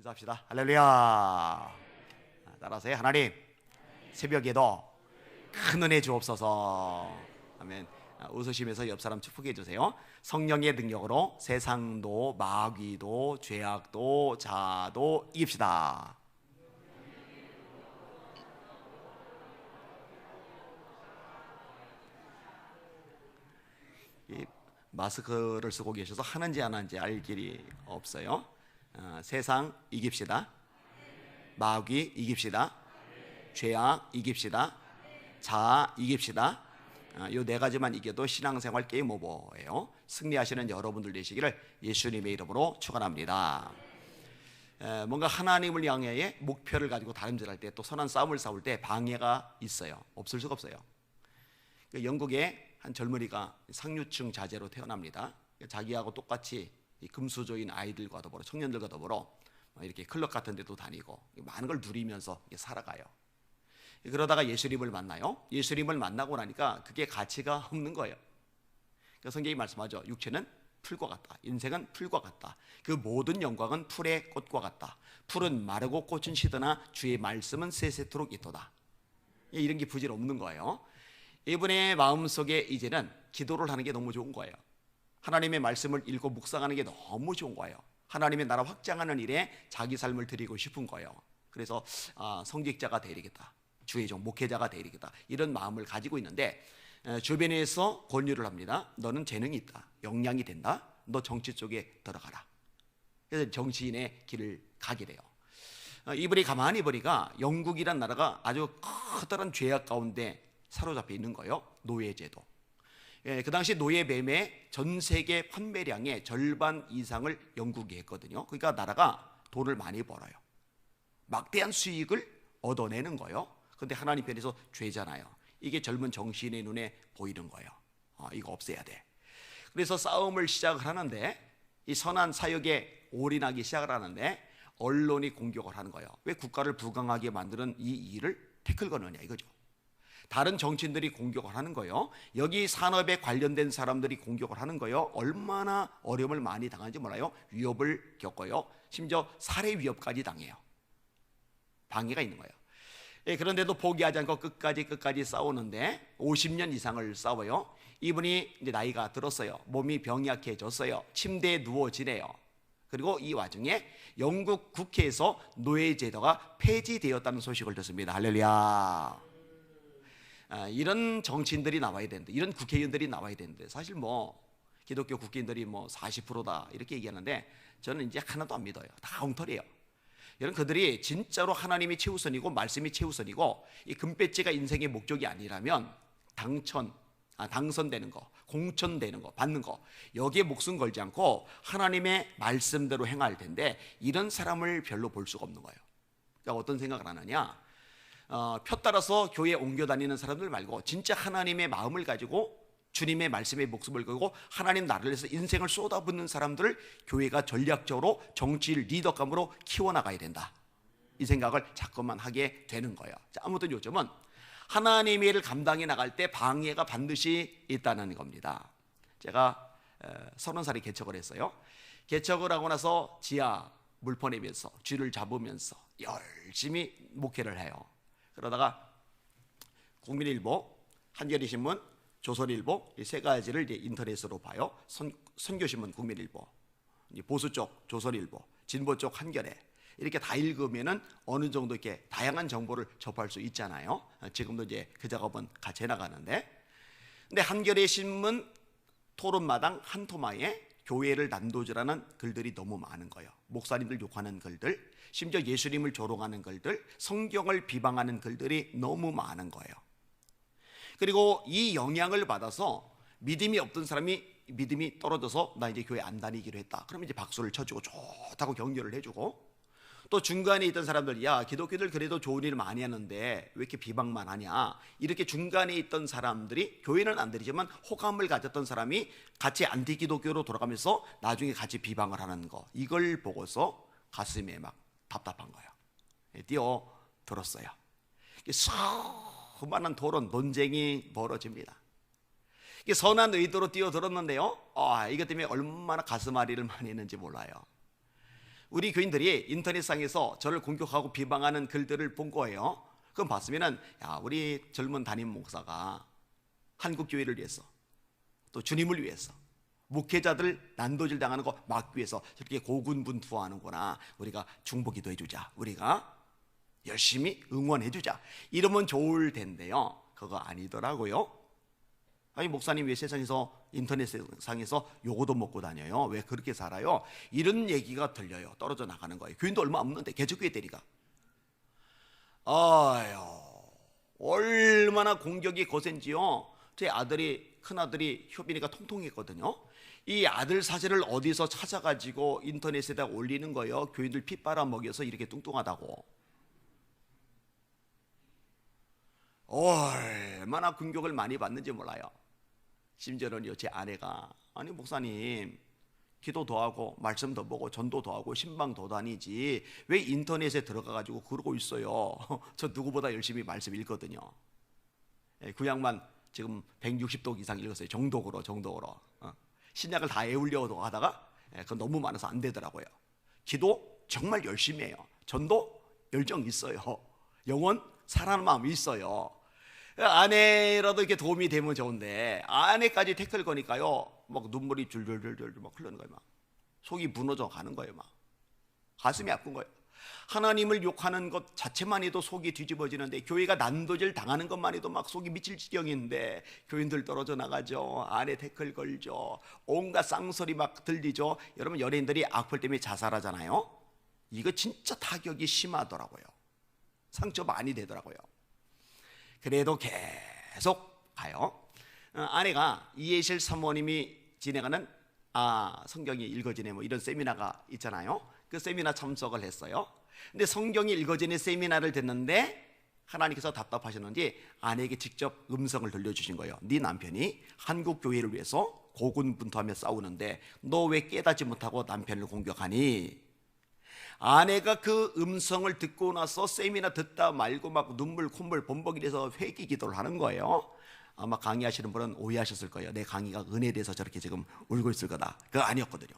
인사합시다. 할렐루야. 따라서요. 하나님, 새벽에도 큰 은혜 주옵소서. 아멘. 웃으시면서 옆 사람 축복해 주세요. 성령의 능력으로 세상도 마귀도 죄악도 자도 이깁시다. 이 마스크를 쓰고 계셔서 하는지 안 하는지 알 길이 없어요. 세상 이깁시다. 마귀 이깁시다. 죄악 이깁시다. 자아 이깁시다. 이 네 가지만 이겨도 신앙생활 게임 오버예요. 승리하시는 여러분들 되시기를 예수님의 이름으로 축원합니다. 뭔가 하나님을 향해의 목표를 가지고 다름질할 때, 또 선한 싸움을 싸울 때 방해가 있어요. 없을 수가 없어요. 영국의 한 젊은이가 상류층 자제로 태어납니다. 자기하고 똑같이 금수저인 아이들과 더불어, 청년들과 더불어 이렇게 클럽 같은 데도 다니고 많은 걸 누리면서 살아가요. 그러다가 예수님을 만나요. 예수님을 만나고 나니까 그게 가치가 없는 거예요. 성경이 말씀하죠. 육체는 풀과 같다. 인생은 풀과 같다. 그 모든 영광은 풀의 꽃과 같다. 풀은 마르고 꽃은 시드나 주의 말씀은 세세토록 있도다. 이런 게 부질없는 거예요. 이분의 마음속에 이제는 기도를 하는 게 너무 좋은 거예요. 하나님의 말씀을 읽고 묵상하는 게 너무 좋은 거예요. 하나님의 나라 확장하는 일에 자기 삶을 드리고 싶은 거예요. 그래서 성직자가 되리겠다, 주의 종 목회자가 되리겠다, 이런 마음을 가지고 있는데 주변에서 권유를 합니다. 너는 재능이 있다, 역량이 된다, 너 정치 쪽에 들어가라. 그래서 정치인의 길을 가게 돼요. 이분이 가만히 보니까 영국이란 나라가 아주 커다란 죄악 가운데 사로잡혀 있는 거예요. 노예제도. 그 당시 노예 매매 전 세계 판매량의 절반 이상을 영국이 했거든요. 그러니까 나라가 돈을 많이 벌어요. 막대한 수익을 얻어내는 거예요. 그런데 하나님 편에서 죄잖아요. 이게 젊은 정치인의 눈에 보이는 거예요. 이거 없애야 돼. 그래서 싸움을 시작을 하는데, 이 선한 사역에 올인하기 시작을 하는데 언론이 공격을 하는 거예요. 왜 국가를 부강하게 만드는 이 일을 태클 거느냐 이거죠. 다른 정치인들이 공격을 하는 거예요. 여기 산업에 관련된 사람들이 공격을 하는 거예요. 얼마나 어려움을 많이 당하는지 몰라요. 위협을 겪어요. 심지어 살해 위협까지 당해요. 방해가 있는 거예요. 그런데도 포기하지 않고 끝까지 싸우는데 50년 이상을 싸워요. 이분이 이제 나이가 들었어요. 몸이 병약해졌어요. 침대에 누워 지내요. 그리고 이 와중에 영국 국회에서 노예제도가 폐지되었다는 소식을 듣습니다. 할렐루야. 이런 정치인들이 나와야 되는데, 이런 국회의원들이 나와야 되는데, 사실 기독교 국회의원들이 40%다 이렇게 얘기하는데 저는 이제 하나도 안 믿어요. 다 엉터리예요. 여러분, 그들이 진짜로 하나님이 최우선이고 말씀이 최우선이고 이 금배지가 인생의 목적이 아니라면 당선되는 거, 공천되는 거, 받는 거, 여기에 목숨 걸지 않고 하나님의 말씀대로 행할 텐데, 이런 사람을 별로 볼 수가 없는 거예요. 그러니까 어떤 생각을 하느냐, 표 따라서 교회에 옮겨 다니는 사람들 말고 진짜 하나님의 마음을 가지고 주님의 말씀에 목숨을 걸고 하나님 나라를 위해서 인생을 쏟아붓는 사람들을 교회가 전략적으로 정치 리더감으로 키워나가야 된다, 이 생각을 자꾸만 하게 되는 거예요. 자, 아무튼 요즘은 하나님의 일을 감당해 나갈 때 방해가 반드시 있다는 겁니다. 제가 30살에 개척을 했어요. 개척을 하고 나서 지하 물퍼내면서 쥐를 잡으면서 열심히 목회를 해요. 그러다가 국민일보, 한겨레신문, 조선일보, 이 세 가지를 이제 인터넷으로 봐요. 선교신문, 국민일보, 보수 쪽 조선일보, 진보 쪽 한겨레, 이렇게 다 읽으면은 어느 정도 이렇게 다양한 정보를 접할 수 있잖아요. 지금도 이제 그 작업은 같이 해나가는데, 근데 한겨레신문 토론마당 한토마에 교회를 난도질하는 글들이 너무 많은 거예요. 목사님들 욕하는 글들, 심지어 예수님을 조롱하는 글들, 성경을 비방하는 글들이 너무 많은 거예요. 그리고 이 영향을 받아서 믿음이 없던 사람이 믿음이 떨어져서 나 이제 교회 안 다니기로 했다, 그러면 이제 박수를 쳐주고 좋다고 격려를 해주고, 또 중간에 있던 사람들, 야, 기독교들 그래도 좋은 일 많이 하는데 왜 이렇게 비방만 하냐, 이렇게 중간에 있던 사람들이, 교회는 안 드리지만 호감을 가졌던 사람이 같이 안티기독교로 돌아가면서 나중에 같이 비방을 하는 거, 이걸 보고서 가슴에 막 답답한 거예요. 뛰어들었어요. 수많은 토론, 논쟁이 벌어집니다. 선한 의도로 뛰어들었는데요, 이것 때문에 얼마나 가슴앓이를 많이 했는지 몰라요. 우리 교인들이 인터넷상에서 저를 공격하고 비방하는 글들을 본 거예요. 그럼 봤으면은, 야, 우리 젊은 담임 목사가 한국 교회를 위해서, 또 주님을 위해서, 목회자들 난도질 당하는 거 막기 위해서 저렇게 고군분투하는구나. 우리가 중보기도 해주자, 우리가 열심히 응원해주자, 이러면 좋을 텐데요. 그거 아니더라고요. 아니, 목사님 왜 세상에서 인터넷상에서 요거도 먹고 다녀요? 왜 그렇게 살아요? 이런 얘기가 들려요. 떨어져 나가는 거예요. 교인도 얼마 없는데 개척교회 때리가. 아유, 얼마나 공격이 거센지요. 제 아들이, 큰아들이 효빈이가 통통했거든요. 이 아들 사진을 어디서 찾아가지고 인터넷에다 올리는 거예요. 교인들 피 빨아먹여서 이렇게 뚱뚱하다고. 얼마나 공격을 많이 받는지 몰라요. 심지어는요, 제 아내가, 아니 목사님 기도 더 하고 말씀 더 보고 전도 더 하고 신방 더 다니지 왜 인터넷에 들어가가지고 그러고 있어요. 저 누구보다 열심히 말씀 읽거든요. 구약만 지금 160독 이상 읽었어요. 정독으로. 신약을 다 외우려고 하다가 그건 너무 많아서 안 되더라고요. 기도 정말 열심히 해요. 전도 열정 있어요. 영혼 사랑하는 마음이 있어요. 아내라도 이렇게 도움이 되면 좋은데 아내까지 태클 거니까요, 막 눈물이 줄줄줄줄 막 흐르는 거예요. 막 속이 무너져 가는 거예요. 막 가슴이 아픈 거예요. 하나님을 욕하는 것 자체만 해도 속이 뒤집어지는데, 교회가 난도질 당하는 것만 해도 막 속이 미칠 지경인데, 교인들 떨어져 나가죠. 아내 태클 걸죠. 온갖 쌍소리 막 들리죠. 여러분, 연예인들이 악플 때문에 자살하잖아요. 이거 진짜 타격이 심하더라고요. 상처 많이 되더라고요. 그래도 계속 가요. 아내가 이해실 사모님이 진행하는 성경이 읽어지네 뭐 이런 세미나가 있잖아요. 그 세미나 참석을 했어요. 근데 성경이 읽어지는 세미나를 듣는데 하나님께서 답답하셨는지 아내에게 직접 음성을 들려주신 거예요. 네 남편이 한국 교회를 위해서 고군분투하며 싸우는데 너 왜 깨닫지 못하고 남편을 공격하니? 아내가 그 음성을 듣고 나서 세미나 듣다 말고 막 눈물 콧물 범벅이 돼서 회개 기도를 하는 거예요. 아마 강의하시는 분은 오해하셨을 거예요. 내 강의가 은혜에 대해서 저렇게 지금 울고 있을 거다. 그거 아니었거든요.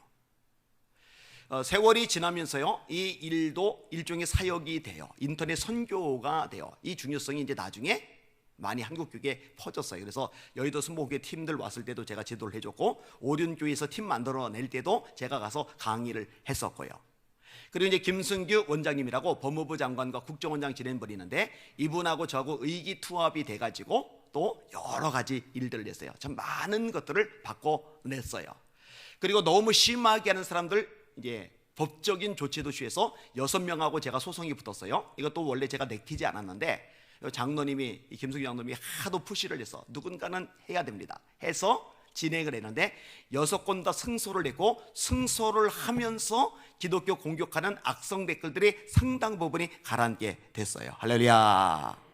세월이 지나면서요, 이 일도 일종의 사역이 돼요. 인터넷 선교가 돼요. 이 중요성이 이제 나중에 많이 한국교회에 퍼졌어요. 그래서 여의도 순복음교회 팀들 왔을 때도 제가 지도를 해줬고, 오륜교회에서 팀 만들어낼 때도 제가 가서 강의를 했었고요. 그리고 이제 김승규 원장님이라고 법무부 장관과 국정원장 지낸 분이 있는데, 이분하고 저하고 의기투합이 돼가지고 또 여러 가지 일들을 했어요. 참 많은 것들을 바꿔냈어요. 그리고 너무 심하게 하는 사람들 이제 법적인 조치도 취해서 6명하고 제가 소송이 붙었어요. 이것도 원래 제가 내키지 않았는데 장로님이, 김승규 장로님이 하도 푸시를 해서 누군가는 해야 됩니다 해서 진행을 했는데 6건 다 승소를 했고, 승소를 하면서 기독교 공격하는 악성 댓글들이 상당 부분이 가라앉게 됐어요. 할렐루야.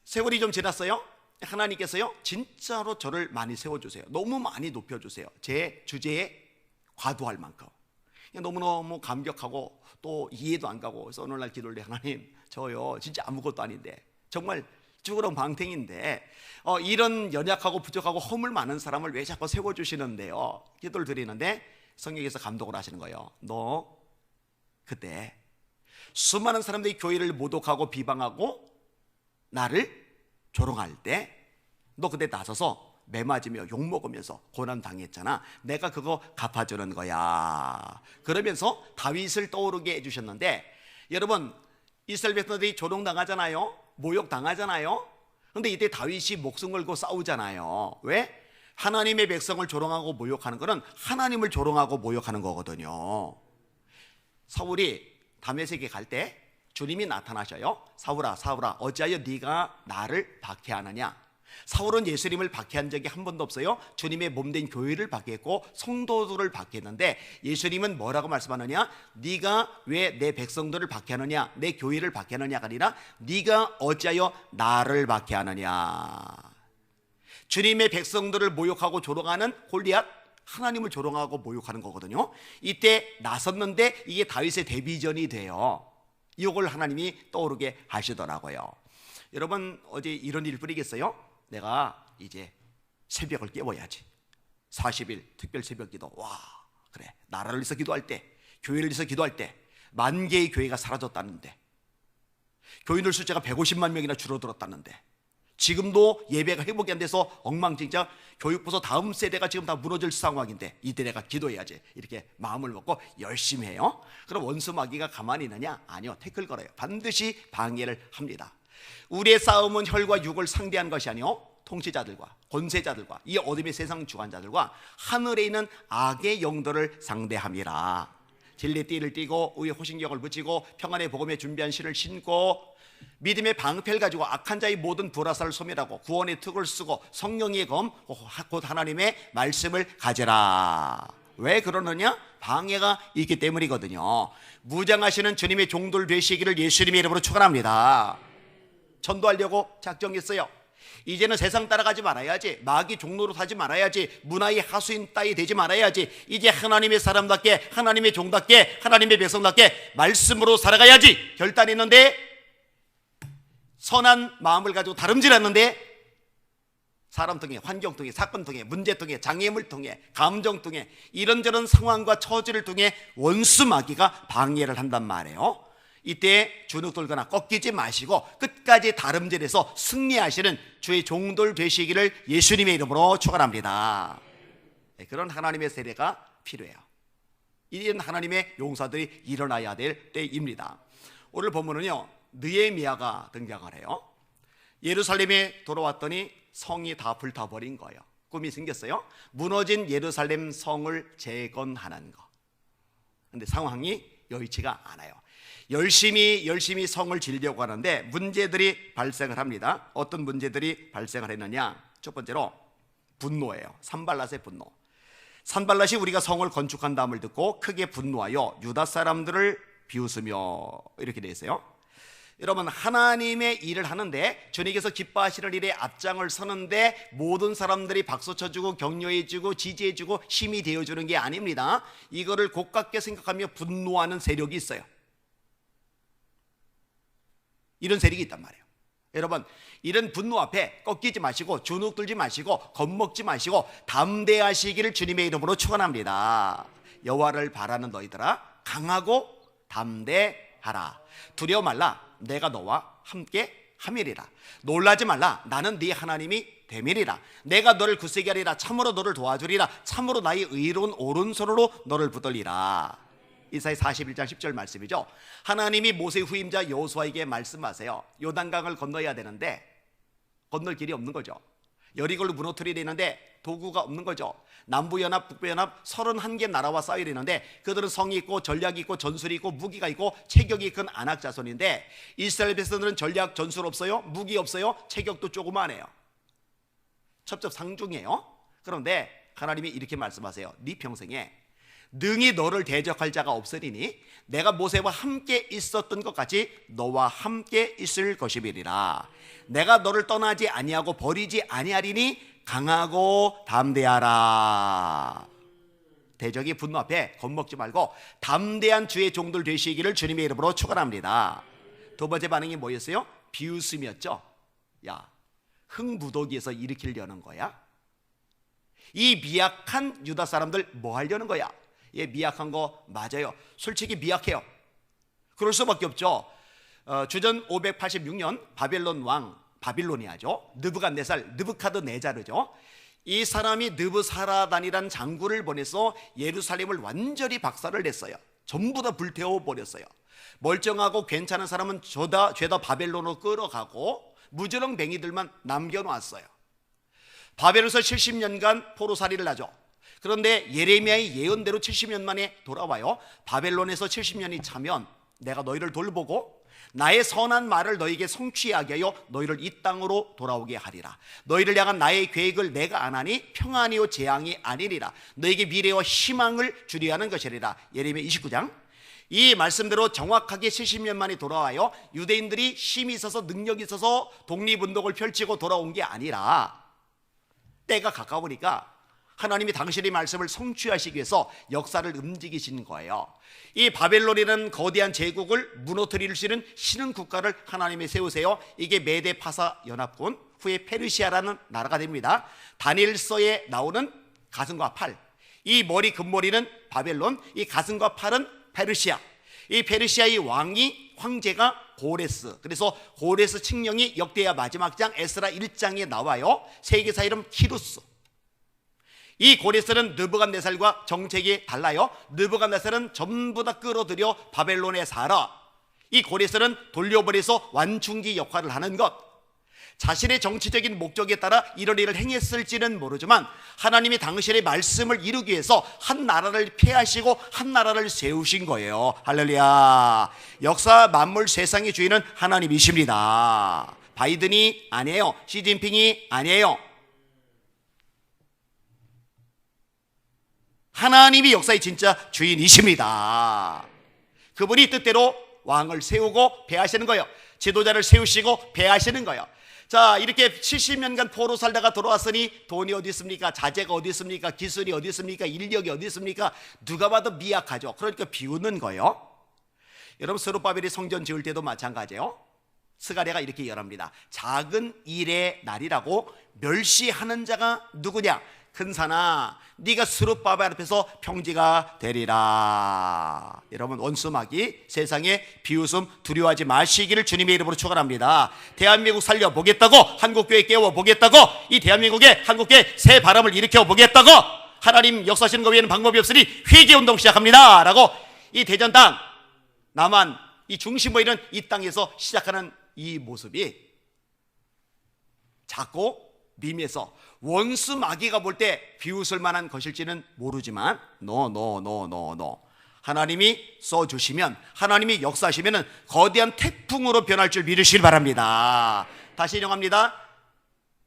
세월이 좀 지났어요. 하나님께서요 진짜로 저를 많이 세워주세요. 너무 많이 높여주세요. 제 주제에 과도할 만큼. 너무너무 감격하고 또 이해도 안 가고, 그래서 어느 날 기도를 해, 하나님 저요 진짜 아무것도 아닌데, 정말 쭈그런 방탱인데 이런 연약하고 부족하고 허물 많은 사람을 왜 자꾸 세워주시는데요. 기도를 드리는데 성령께서 감독을 하시는 거예요. 너 그때 수많은 사람들이 교회를 모독하고 비방하고 나를 조롱할 때 너 그때 나서서 매 맞으며 욕먹으면서 고난당했잖아. 내가 그거 갚아주는 거야. 그러면서 다윗을 떠오르게 해주셨는데, 여러분 이스라엘 백성들이 조롱당하잖아요. 모욕당하잖아요. 그런데 이때 다윗이 목숨 걸고 싸우잖아요. 왜? 하나님의 백성을 조롱하고 모욕하는 것은 하나님을 조롱하고 모욕하는 거거든요. 사울이 다메섹에 갈 때 주님이 나타나셔요. 사울아 사울아 어찌하여 네가 나를 박해하느냐. 사울은 예수님을 박해한 적이 한 번도 없어요. 주님의 몸된 교회를 박해했고 성도들을 박해했는데, 예수님은 뭐라고 말씀하느냐? 네가 왜 내 백성들을 박해하느냐, 내 교회를 박해하느냐가 아니라 네가 어찌하여 나를 박해하느냐. 주님의 백성들을 모욕하고 조롱하는 골리앗, 하나님을 조롱하고 모욕하는 거거든요. 이때 나섰는데 이게 다윗의 데뷔전이 돼요. 이걸 하나님이 떠오르게 하시더라고요. 여러분 어제 이런 일뿐이겠어요? 내가 이제 새벽을 깨워야지. 40일 특별 새벽 기도. 와 그래, 나라를 위해서 기도할 때 교회를 위해서 기도할 때 10,000개의 교회가 사라졌다는데, 교인들 숫자가 150만 명이나 줄어들었다는데, 지금도 예배가 회복이 안 돼서 엉망진창, 교육부서 다음 세대가 지금 다 무너질 상황인데 이때 내가 기도해야지 이렇게 마음을 먹고 열심히 해요. 그럼 원수 마귀가 가만히 있느냐? 아니요, 태클 걸어요. 반드시 방해를 합니다. 우리의 싸움은 혈과 육을 상대한 것이 아니요, 통치자들과 권세자들과 이 어둠의 세상 주관자들과 하늘에 있는 악의 영들을 상대함이라. 진리의 띠를 띠고 의의 호신경을 붙이고 평안의 복음에 준비한 신을 신고 믿음의 방패를 가지고 악한 자의 모든 불화살을 소멸하고 구원의 특을 쓰고 성령의 검 곧 하나님의 말씀을 가져라. 왜 그러느냐? 방해가 있기 때문이거든요. 무장하시는 주님의 종들 되시기를 예수님의 이름으로 축원합니다. 전도하려고 작정했어요. 이제는 세상 따라가지 말아야지, 마귀 종로로 사지 말아야지, 문화의 하수인 따위 되지 말아야지, 이제 하나님의 사람답게, 하나님의 종답게, 하나님의 백성답게 말씀으로 살아가야지 결단했는데, 선한 마음을 가지고 다름질했는데 사람 통해, 환경 통해, 사건 통해, 문제 통해, 장애물 통해, 감정 통해, 이런저런 상황과 처지를 통해 원수 마귀가 방해를 한단 말이에요. 이때 주눅 들거나 꺾이지 마시고 끝까지 다름질해서 승리하시는 주의 종들 되시기를 예수님의 이름으로 축원합니다. 그런 하나님의 세례가 필요해요. 이런 하나님의 용사들이 일어나야 될 때입니다. 오늘 본문은요, 느헤미야가 등장을 해요. 예루살렘에 돌아왔더니 성이 다 불타버린 거예요. 꿈이 생겼어요. 무너진 예루살렘 성을 재건하는 거. 근데 상황이 여의치가 않아요. 열심히 성을 지으려고 하는데 문제들이 발생을 합니다. 어떤 문제들이 발생을 했느냐? 첫 번째로 분노예요. 산발랏의 분노. 산발랏이 우리가 성을 건축한다음을 듣고 크게 분노하여 유다 사람들을 비웃으며, 이렇게 되어 있어요. 여러분, 하나님의 일을 하는데 주님께서 기뻐하시는 일에 앞장을 서는데 모든 사람들이 박수 쳐주고 격려해주고 지지해주고 힘이 되어주는 게 아닙니다. 이거를 고깝게 생각하며 분노하는 세력이 있어요. 이런 세력이 있단 말이에요. 여러분, 이런 분노 앞에 꺾이지 마시고 주눅 들지 마시고 겁먹지 마시고 담대하시기를 주님의 이름으로 축원합니다. 여호와를 바라는 너희들아, 강하고 담대하라. 두려워 말라, 내가 너와 함께 함이리라. 놀라지 말라, 나는 네 하나님이 됨이리라. 내가 너를 굳세게 하리라. 참으로 너를 도와주리라. 참으로 나의 의로운 오른손으로 너를 붙들리라. 이사야 41장 10절 말씀이죠. 하나님이 모세 후임자 여호수아에게 말씀하세요. 요단강을 건너야 되는데 건널 길이 없는 거죠. 여리고를 무너뜨리려는데 도구가 없는 거죠. 남부연합, 북부연합 31개 나라와 싸우려는데 그들은 성이 있고 전략이 있고 전술이 있고 무기가 있고 체격이 큰 아낙 자손인데 이스라엘 백성들은 전략, 전술 없어요. 무기 없어요. 체격도 조그만해요. 첩첩상중이에요. 그런데 하나님이 이렇게 말씀하세요. 네 평생에 능히 너를 대적할 자가 없으리니 내가 모세와 함께 있었던 것 같이 너와 함께 있을 것이니라. 내가 너를 떠나지 아니하고 버리지 아니하리니 강하고 담대하라. 대적의 분노 앞에 겁먹지 말고 담대한 주의 종들 되시기를 주님의 이름으로 축원합니다. 두 번째 반응이 뭐였어요? 비웃음이었죠. 야, 흥부더기에서 일으키려는 거야? 이 미약한 유다 사람들 뭐 하려는 거야? 얘 미약한 거 맞아요. 솔직히 미약해요. 그럴 수밖에 없죠. 주전 586년 바벨론 왕, 바빌로니아죠. 느부갓네자르죠. 이 사람이 느부사라단이란 장군을 보내서 예루살렘을 완전히 박살을 냈어요. 전부 다 불태워 버렸어요. 멀쩡하고 괜찮은 사람은 죄다 바벨론으로 끌어가고 무지렁뱅이들만 남겨놨어요. 바벨론에서 70년간 포로살이를 하죠. 그런데 예레미야의 예언대로 70년 만에 돌아와요. 바벨론에서 70년이 차면 내가 너희를 돌보고 나의 선한 말을 너희에게 성취하게 하여 너희를 이 땅으로 돌아오게 하리라. 너희를 향한 나의 계획을 내가 안 하니 평안이요 재앙이 아니리라. 너희에게 미래와 희망을 주려 하는 것이리라. 예레미야 29장. 이 말씀대로 정확하게 70년 만에 돌아와요. 유대인들이 힘이 있어서 능력이 있어서 독립운동을 펼치고 돌아온 게 아니라 때가 가까우니까 하나님이 당신의 말씀을 성취하시기 위해서 역사를 움직이신 거예요. 이 바벨론이라는 거대한 제국을 무너뜨릴 수 있는 신흥 국가를 하나님이 세우세요. 이게 메데 파사 연합군, 후에 페르시아라는 나라가 됩니다. 다니엘서에 나오는 가슴과 팔, 이 머리 금머리는 바벨론, 이 가슴과 팔은 페르시아. 이 페르시아의 황제가 고레스. 그래서 고레스 칙령이 역대하 마지막 장 에스라 1장에 나와요. 세계사 이름 키루스. 이 고레스는 느부갓네살과 정책이 달라요. 느부갓네살은 전부 다 끌어들여 바벨론에 살아. 이 고레스는 돌려보내서 완충기 역할을 하는 것. 자신의 정치적인 목적에 따라 이런 일을 행했을지는 모르지만 하나님이 당신의 말씀을 이루기 위해서 한 나라를 폐하시고 한 나라를 세우신 거예요. 할렐루야. 역사 만물 세상의 주인은 하나님이십니다. 바이든이 아니에요. 시진핑이 아니에요. 하나님이 역사의 진짜 주인이십니다. 그분이 뜻대로 왕을 세우고 폐하시는 거예요. 지도자를 세우시고 폐하시는 거예요. 자, 이렇게 70년간 포로 살다가 돌아왔으니 돈이 어디 있습니까? 자재가 어디 있습니까? 기술이 어디 있습니까? 인력이 어디 있습니까? 누가 봐도 미약하죠. 그러니까 비웃는 거예요. 여러분, 스룹바벨이 성전 지을 때도 마찬가지예요. 스가랴가 이렇게 예언합니다. 작은 일의 날이라고 멸시하는 자가 누구냐? 큰사나 네가 스룹바벨 앞에서 평지가 되리라. 여러분, 원수마귀 세상에 비웃음 두려워하지 마시기를 주님의 이름으로 축원합니다. 대한민국 살려보겠다고, 한국교회 깨워보겠다고, 이 대한민국에 한국교회 새 바람을 일으켜보겠다고, 하나님 역사하시는 것 외에는 방법이 없으니 회개운동 시작합니다 라고 이 대전 땅, 남한 이 중심부에 있는 이 땅에서 시작하는 이 모습이 작고 미미해서 원수 마귀가 볼 때 비웃을 만한 것일지는 모르지만 노 하나님이 써주시면, 하나님이 역사하시면 거대한 태풍으로 변할 줄 믿으시길 바랍니다. 다시 인용합니다.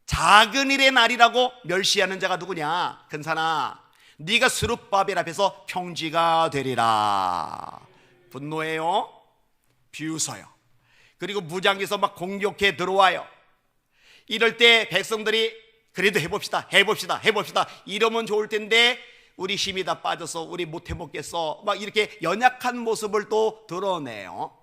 작은 일의 날이라고 멸시하는 자가 누구냐? 근사나 네가 스룹바벨 앞에서 평지가 되리라. 분노해요, 비웃어요. 그리고 무장에서 막 공격해 들어와요. 이럴 때 백성들이 그래도 해봅시다 이러면 좋을 텐데 우리 힘이 다 빠져서 우리 못 해먹겠어 막 이렇게 연약한 모습을 또 드러내요.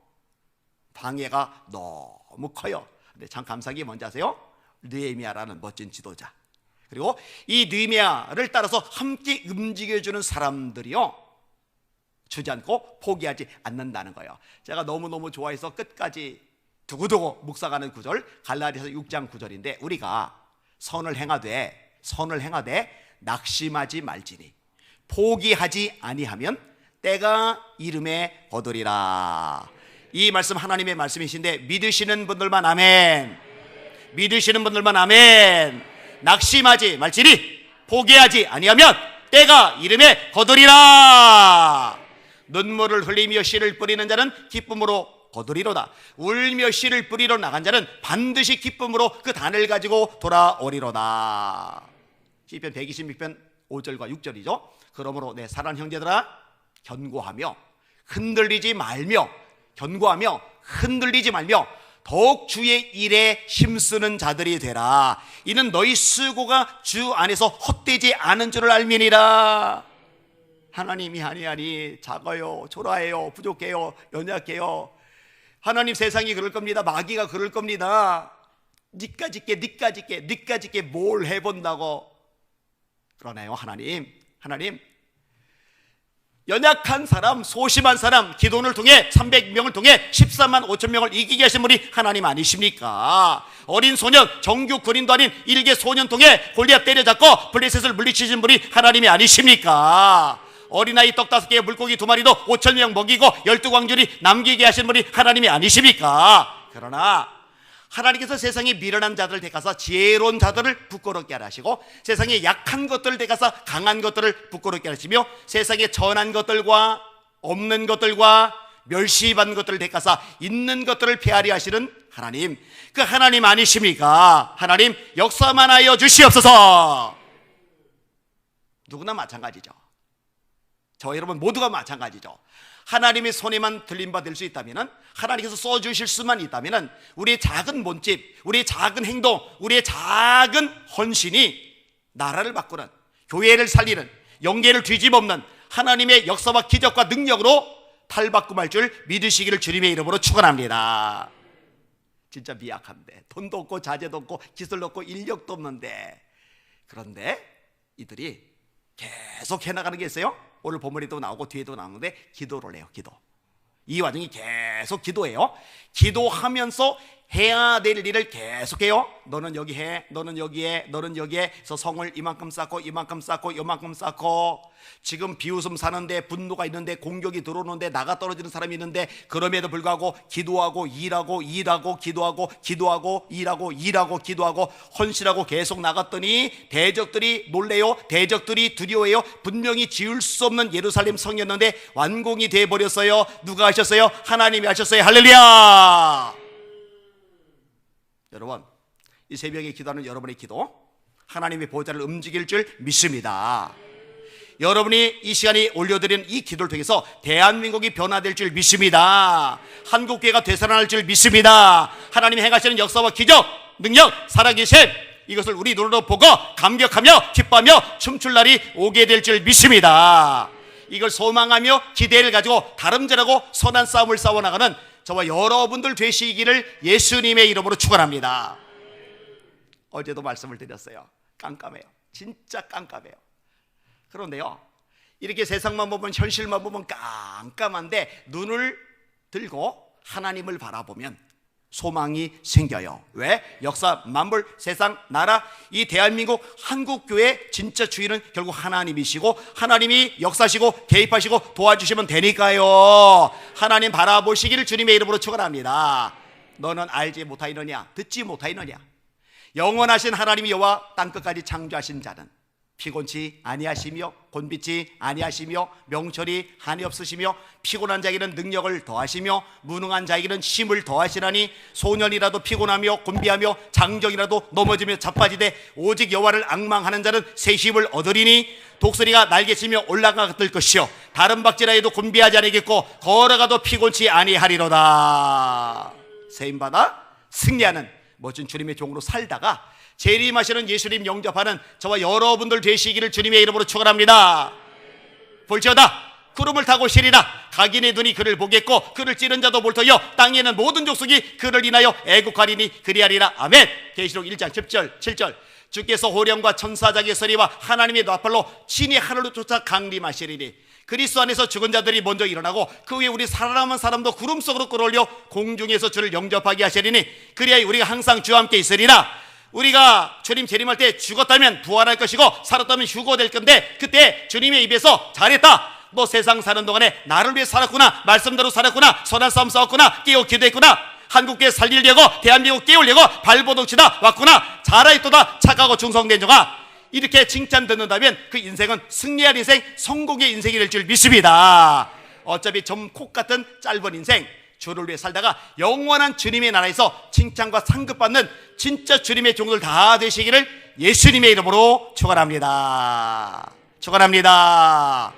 방해가 너무 커요. 근데 참 감사한 게 뭔지 아세요? 느헤미야라는 멋진 지도자, 그리고 이 느헤미야를 따라서 함께 움직여주는 사람들이요, 주지 않고 포기하지 않는다는 거예요. 제가 너무너무 좋아해서 끝까지 두고두고 묵상하는 구절, 갈라디아서 6장 9절인데 우리가 선을 행하되 낙심하지 말지니 포기하지 아니하면 때가 이름에 거두리라. 이 말씀 하나님의 말씀이신데 믿으시는 분들만 아멘. 믿으시는 분들만 아멘. 낙심하지 말지니 포기하지 아니하면 때가 이름에 거두리라. 눈물을 흘리며 씨를 뿌리는 자는 기쁨으로 거두리로다. 울며 씨를 뿌리러 나간 자는 반드시 기쁨으로 그 단을 가지고 돌아오리로다. 시편 126편 5절과 6절이죠. 그러므로 내 사랑하는 형제들아, 견고하며 흔들리지 말며 더욱 주의 일에 힘쓰는 자들이 되라. 이는 너희 수고가 주 안에서 헛되지 않은 줄을 알미니라. 하나님이 아니 작아요, 초라해요, 부족해요, 연약해요. 하나님 세상이 그럴 겁니다. 마귀가 그럴 겁니다. 니까짓 게 뭘 해본다고. 그러나요, 하나님 연약한 사람, 소심한 사람, 기도원을 통해 300명을 통해 14만 5천 명을 이기게 하신 분이 하나님 아니십니까? 어린 소년, 정규 군인도 아닌 일개 소년 통해 골리앗 때려잡고 블레셋을 물리치신 분이 하나님이 아니십니까? 어린아이 떡 5개에 물고기 2마리도 5천 명 먹이고 12광주리 남기게 하신 분이 하나님이 아니십니까? 그러나 하나님께서 세상에 미련한 자들을 택하사 지혜로운 자들을 부끄럽게 하시고 세상에 약한 것들을 택하사 강한 것들을 부끄럽게 하시며 세상에 전한 것들과 없는 것들과 멸시받는 것들을 택하사 있는 것들을 폐하리 하시는 하나님, 그 하나님 아니십니까? 하나님 역사만 하여 주시옵소서. 누구나 마찬가지죠. 저 여러분 모두가 마찬가지죠. 하나님의 손에만 들림바 될 수 있다면, 하나님께서 써주실 수만 있다면 우리의 작은 몸짓, 우리의 작은 행동, 우리의 작은 헌신이 나라를 바꾸는, 교회를 살리는, 영계를 뒤집어엎는 하나님의 역사와 기적과 능력으로 탈바꿈할 줄 믿으시기를 주님의 이름으로 축원합니다. 진짜 미약한데, 돈도 없고 자재도 없고 기술도 없고 인력도 없는데, 그런데 이들이 계속 해나가는 게 있어요. 오늘 본문에도 나오고 뒤에도 나오는데 기도를 해요. 기도. 이 와중에 계속 기도해요. 기도하면서 해야 될 일을 계속해요. 너는 여기 해, 너는 여기에, 너는 여기에. 그래서 성을 이만큼 쌓고 이만큼 쌓고 이만큼 쌓고, 지금 비웃음 사는데, 분노가 있는데, 공격이 들어오는데, 나가 떨어지는 사람이 있는데, 그럼에도 불구하고 기도하고 일하고 기도하고 일하고 기도하고 헌신하고 계속 나갔더니 대적들이 놀래요. 대적들이 두려워해요. 분명히 지을 수 없는 예루살렘 성이었는데 완공이 돼버렸어요. 누가 하셨어요? 하나님이 하셨어요. 할렐루야. 여러분, 이 새벽에 기도하는 여러분의 기도, 하나님의 보좌를 움직일 줄 믿습니다. 여러분이 이 시간에 올려드리는 이 기도를 통해서 대한민국이 변화될 줄 믿습니다. 한국교회가 되살아날 줄 믿습니다. 하나님이 행하시는 역사와 기적, 능력, 살아계심, 이것을 우리 눈으로 보고 감격하며 기뻐하며 춤출 날이 오게 될 줄 믿습니다. 이걸 소망하며 기대를 가지고 다름질하고 선한 싸움을 싸워나가는 저와 여러분들 되시기를 예수님의 이름으로 축원합니다. 어제도 말씀을 드렸어요. 깜깜해요. 진짜 깜깜해요. 그런데요, 이렇게 세상만 보면, 현실만 보면 깜깜한데 눈을 들고 하나님을 바라보면 소망이 생겨요. 왜? 역사, 만물, 세상, 나라, 이 대한민국 한국교회 진짜 주인은 결국 하나님이시고, 하나님이 역사시고 개입하시고 도와주시면 되니까요. 하나님 바라보시기를 주님의 이름으로 축원합니다. 너는 알지 못하이느냐, 듣지 못하이느냐. 영원하신 하나님이 여호와 땅끝까지 창조하신 자는 피곤치 아니하시며 곤비치 아니하시며 명철이 한이 없으시며 피곤한 자에게는 능력을 더하시며 무능한 자에게는 힘을 더하시나니 소년이라도 피곤하며 곤비하며 장정이라도 넘어지며 자빠지되 오직 여호와를 앙망하는 자는 새 힘을 얻으리니 독수리가 날개치며 올라갈 것이요 다른 박지라 해도 곤비하지 아니겠고 걸어가도 피곤치 아니하리로다. 세임받아 승리하는 멋진 주님의 종으로 살다가 재림하시는 예수님 영접하는 저와 여러분들 되시기를 주님의 이름으로 축원합니다. 볼지어다 구름을 타고 시리라. 각인의 눈이 그를 보겠고 그를 찌른 자도 볼터여 땅에는 모든 족속이 그를 인하여 애국하리니 그리하리라. 아멘. 계시록 1장 10절 7절 주께서 호령과 천사장의 소리와 하나님의 나팔로 친히 하늘로 쫓아 강림하시리니 그리스도 안에서 죽은 자들이 먼저 일어나고 그 후에 우리 살아남은 사람도 구름 속으로 끌어올려 공중에서 주를 영접하게 하시리니 그리하여 우리가 항상 주와 함께 있으리라. 우리가 주님 재림할 때 죽었다면 부활할 것이고 살았다면 휴거될 건데 그때 주님의 입에서 잘했다, 너 세상 사는 동안에 나를 위해 살았구나, 말씀대로 살았구나, 선한 싸움 싸웠구나, 깨어 기도했구나, 한국교회 살리려고 대한민국 깨우려고 발버둥치다 왔구나, 잘하였도다, 착하고 충성된 종아, 이렇게 칭찬 듣는다면 그 인생은 승리할 인생, 성공의 인생이 될 줄 믿습니다. 어차피 점콕 같은 짧은 인생, 주를 위해 살다가 영원한 주님의 나라에서 칭찬과 상급받는 진짜 주님의 종들 다 되시기를 예수님의 이름으로 축원합니다. 축원합니다.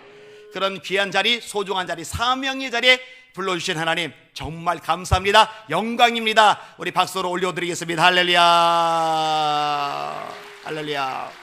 그런 귀한 자리, 소중한 자리, 사명의 자리에 불러주신 하나님 정말 감사합니다. 영광입니다. 우리 박수로 올려드리겠습니다. 할렐루야, 할렐루야.